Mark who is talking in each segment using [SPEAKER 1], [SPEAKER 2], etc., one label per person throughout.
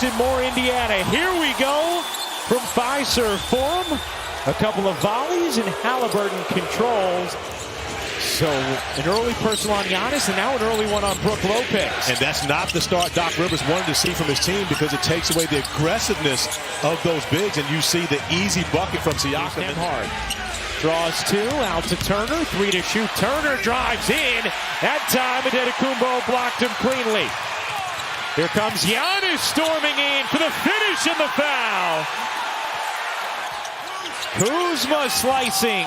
[SPEAKER 1] it more Indiana. Here we go from Fiserv Forum. A couple of volleys and Halliburton controls. So an early personal on Giannis and now an early one on Brook Lopez.
[SPEAKER 2] And that's not the start Doc Rivers wanted to see from his team because it takes away the aggressiveness of those bigs, and you see the easy bucket from Siakam.
[SPEAKER 1] Hard. Draws two, out to Turner, three to shoot. Turner drives in. That time Antetokounmpo blocked him cleanly. Here comes Giannis storming in for the finish and the foul. Kuzma slicing.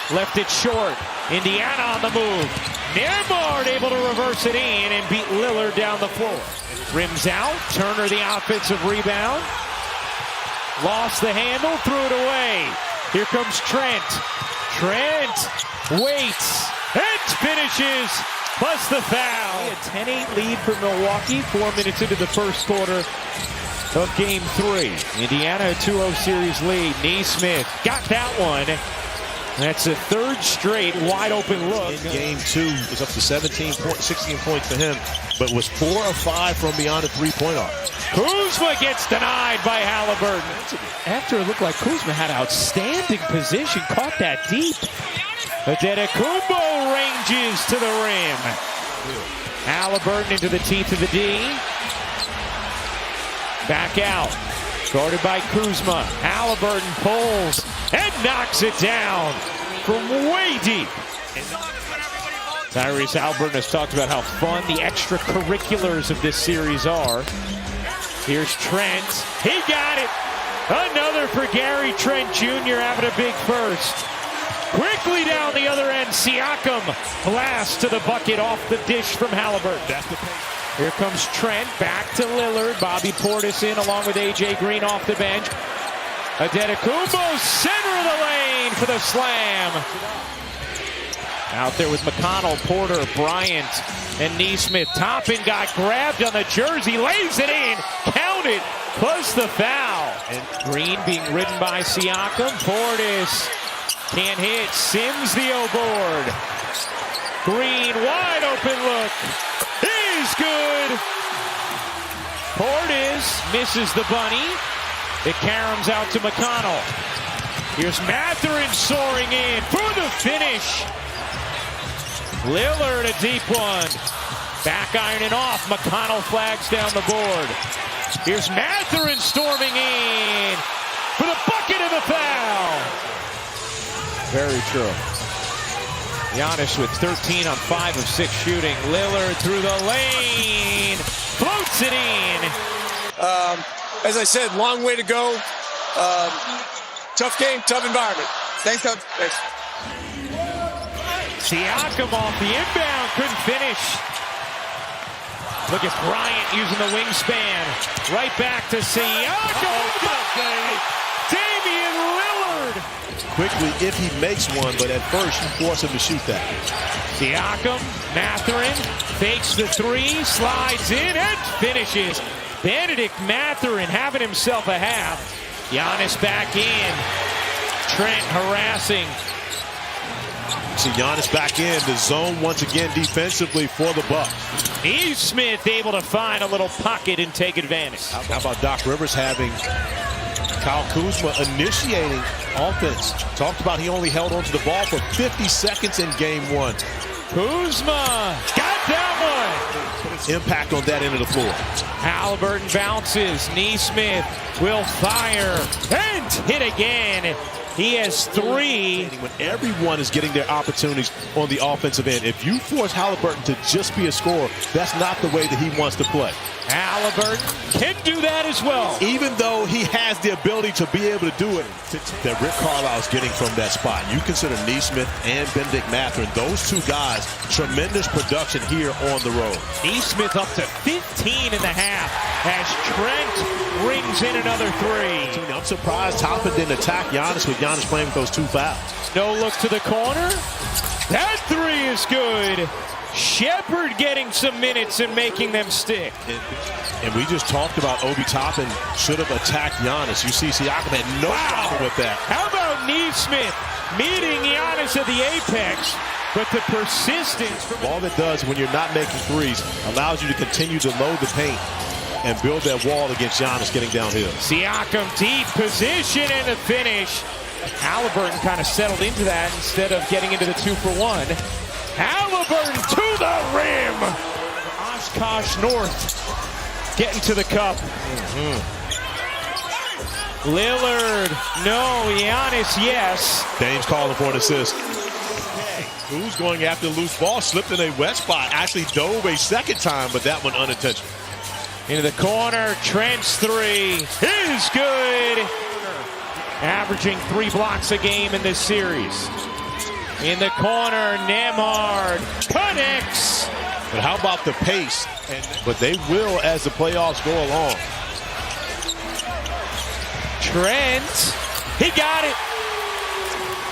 [SPEAKER 1] Left it short. Indiana on the move. Nembhard able to reverse it in and beat Lillard down the floor. Rims out. Turner the offensive rebound. Lost the handle. Threw it away. Here comes Trent. Trent waits and finishes. Plus the foul. A 10-8 lead for Milwaukee. 4 minutes into the first quarter of Game 3. Indiana a 2-0 series lead. Nesmith got that one. That's a third straight wide open look.
[SPEAKER 2] In Game 2, it was up to 16 points for him, but was 4 of 5 from beyond the three-point arc.
[SPEAKER 1] Kuzma gets denied by Halliburton. After it looked like Kuzma had outstanding position, caught that deep. Antetokounmpo ranges to the rim. Halliburton into the teeth of the D. Back out. Guarded by Kuzma. Halliburton pulls and knocks it down from way deep. Tyrese Halliburton has talked about how fun the extracurriculars of this series are. Here's Trent. He got it. Another for Gary Trent Jr. having a big first. Quickly down the other end, Siakam blast to the bucket off the dish from Halliburton. That's the pace. Here comes Trent, back to Lillard. Bobby Portis in along with A.J. Green off the bench. Antetokounmpo, center of the lane for the slam. Out there with McConnell, Porter, Bryant, and Nesmith. Toppin got grabbed on the jersey, lays it in, count it, plus the foul. And Green being ridden by Siakam. Portis can't hit, Sims the O-board. Green, wide open look. Is good. Portis misses the bunny. It caroms out to McConnell. Here's Mathurin soaring in for the finish. Lillard a deep one. Back ironing off. McConnell flags down the board. Here's Mathurin storming in for the bucket and the foul. Very true. Giannis with 13 on 5 of 6 shooting. Lillard through the lane. Floats it in.
[SPEAKER 3] As I said, long way to go. Tough game, tough environment. Thanks, Coach. Thanks.
[SPEAKER 1] Siakam off the inbound. Couldn't finish. Look at Bryant using the wingspan. Right back to Siakam. Damian Lillard.
[SPEAKER 2] Quickly, if he makes one, but at first you force him to shoot that.
[SPEAKER 1] Siakam, Mathurin, fakes the three, slides in, and finishes. Benedict Mathurin having himself a half. Giannis back in. Trent harassing.
[SPEAKER 2] See Giannis back in the zone once again defensively for the Bucks.
[SPEAKER 1] Nesmith able to find a little pocket and take advantage.
[SPEAKER 2] How about Doc Rivers having Kyle Kuzma initiating offense? Talked about he only held onto the ball for 50 seconds in Game 1.
[SPEAKER 1] Kuzma got that one.
[SPEAKER 2] Impact on that end of the floor.
[SPEAKER 1] Halliburton bounces. Nesmith will fire and hit again. He has 3.
[SPEAKER 2] When everyone is getting their opportunities on the offensive end, if you force Halliburton to just be a scorer, that's not the way that he wants to play.
[SPEAKER 1] Halliburton can do that as well.
[SPEAKER 2] Even though he has the ability to be able to do it, that Rick Carlisle is getting from that spot. You consider Nesmith and Benedict Mathurin, those two guys, tremendous production here on the road.
[SPEAKER 1] Nesmith up to 15 and a half as Trent brings in another 3.
[SPEAKER 2] I'm surprised Toppin didn't attack Giannis with Giannis playing with those 2 fouls.
[SPEAKER 1] No look to the corner. That 3 is good. Shepherd getting some minutes and making them stick.
[SPEAKER 2] And we just talked about Obi Toppin should have attacked Giannis. You see Siakam had no problem with that.
[SPEAKER 1] How about Nesmith meeting Giannis at the apex, but the persistence.
[SPEAKER 2] All that does when you're not making threes allows you to continue to load the paint. and build that wall against Giannis getting downhill.
[SPEAKER 1] Siakam deep position and the finish. Halliburton kind of settled into that instead of getting into the 2-for-1. Halliburton to the rim. Oshkosh North getting to the cup. Lillard, no. Giannis, yes.
[SPEAKER 2] Dame's calling for an assist. Who's going after the loose ball? Slipped in a wet spot. Actually dove a second time, but that one unintentional.
[SPEAKER 1] Into the corner. Trent's three is good. Averaging 3 blocks a game in this series. In the corner, Nemhard connects.
[SPEAKER 2] But how about the pace? But they will as the playoffs go along.
[SPEAKER 1] Trent, he got it.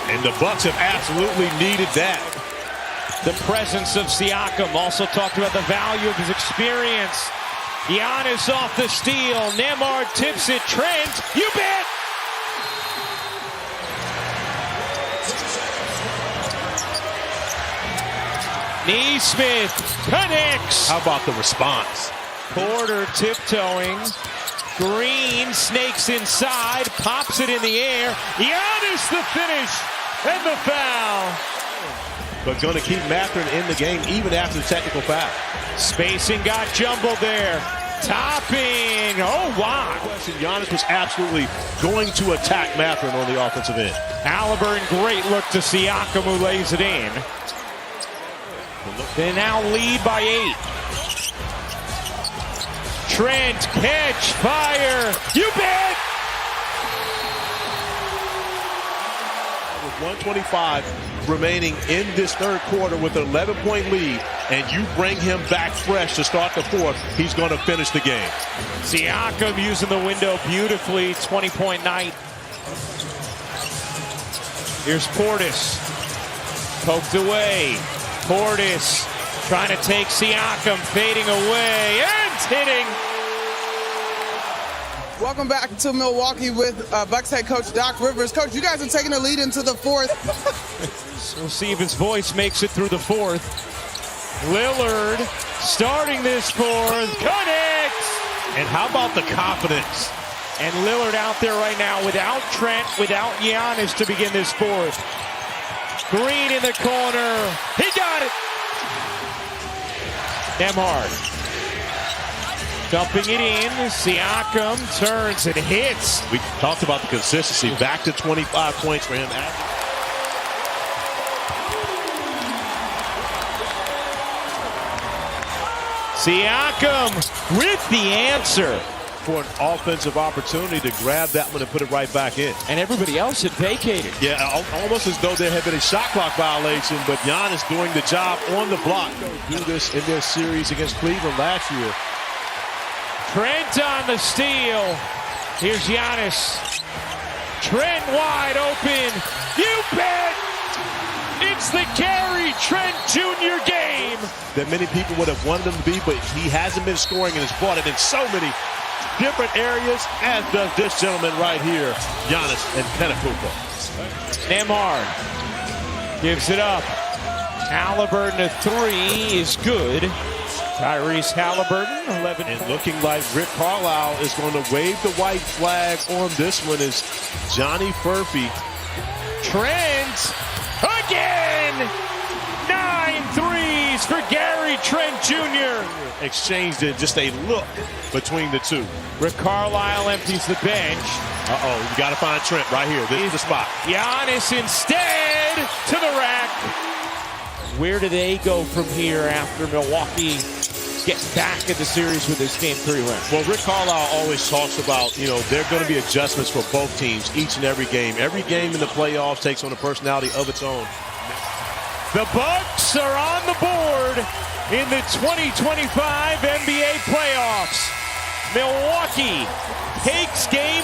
[SPEAKER 2] And the Bucks have absolutely needed that.
[SPEAKER 1] The presence of Siakam, also talked about the value of his experience. Giannis off the steal. Nemhard tips it. Trent, you bet. Neesmith connects.
[SPEAKER 2] How about the response?
[SPEAKER 1] Porter tiptoeing. Green snakes inside, pops it in the air. Giannis the finish and the foul.
[SPEAKER 2] But going to keep Mathurin in the game even after the technical foul.
[SPEAKER 1] Spacing got jumbled there. Topping. Oh, wow.
[SPEAKER 2] Giannis was absolutely going to attack Mathurin on the offensive end.
[SPEAKER 1] Halliburton, great look to Siakam, who lays it in. They now lead by 8. Trent, catch, fire. You bet.
[SPEAKER 2] With 125 remaining in this third quarter with an 11-point lead, and you bring him back fresh to start the fourth, he's going to finish the game.
[SPEAKER 1] Siakam using the window beautifully. 20-point night. Here's Portis. Poked away. Portis trying to take Siakam, fading away and hitting.
[SPEAKER 4] Welcome back to Milwaukee with Bucks head coach Doc Rivers. Coach, you guys are taking the lead into the fourth.
[SPEAKER 1] So we'll see if his voice makes it through the fourth. Lillard starting this fourth, connects.
[SPEAKER 2] And how about the confidence?
[SPEAKER 1] And Lillard out there right now without Trent, without Giannis to begin this fourth. Green in the corner. He got it. Nemhard. Dumping it in. Siakam turns and hits.
[SPEAKER 2] We talked about the consistency. Back to 25 points for him.
[SPEAKER 1] Siakam with the answer.
[SPEAKER 2] For an offensive opportunity to grab that one and put it right back in.
[SPEAKER 1] And everybody else had vacated.
[SPEAKER 2] Yeah, almost as though there had been a shot clock violation, but Giannis doing the job on the block. Do this in their series against Cleveland last year.
[SPEAKER 1] Trent on the steal. Here's Giannis. Trent wide open. You bet. It's the Gary Trent Jr. game.
[SPEAKER 2] That many people would have wanted him to be, but he hasn't been scoring and has brought it in so many different areas, as does this gentleman right here, Giannis Antetokounmpo.
[SPEAKER 1] Nemhard gives it up. Halliburton a 3 is good. Tyrese Halliburton, 11.
[SPEAKER 2] And looking like Rick Carlisle is going to wave the white flag on this one is Johnny Furphy.
[SPEAKER 1] Trent again. 9 threes for Gary Trent Jr.
[SPEAKER 2] Exchanged it, just a look between the two.
[SPEAKER 1] Rick Carlisle empties the bench.
[SPEAKER 2] You got to find Trent right here. This is the spot.
[SPEAKER 1] Giannis instead to the rack. Where do they go from here after Milwaukee gets back in the series with this Game 3 win?
[SPEAKER 2] Well, Rick Carlisle always talks about, there are going to be adjustments for both teams each and every game. Every game in the playoffs takes on a personality of its own.
[SPEAKER 1] The Bucks are on the board in the 2025 NBA playoffs. Milwaukee takes Game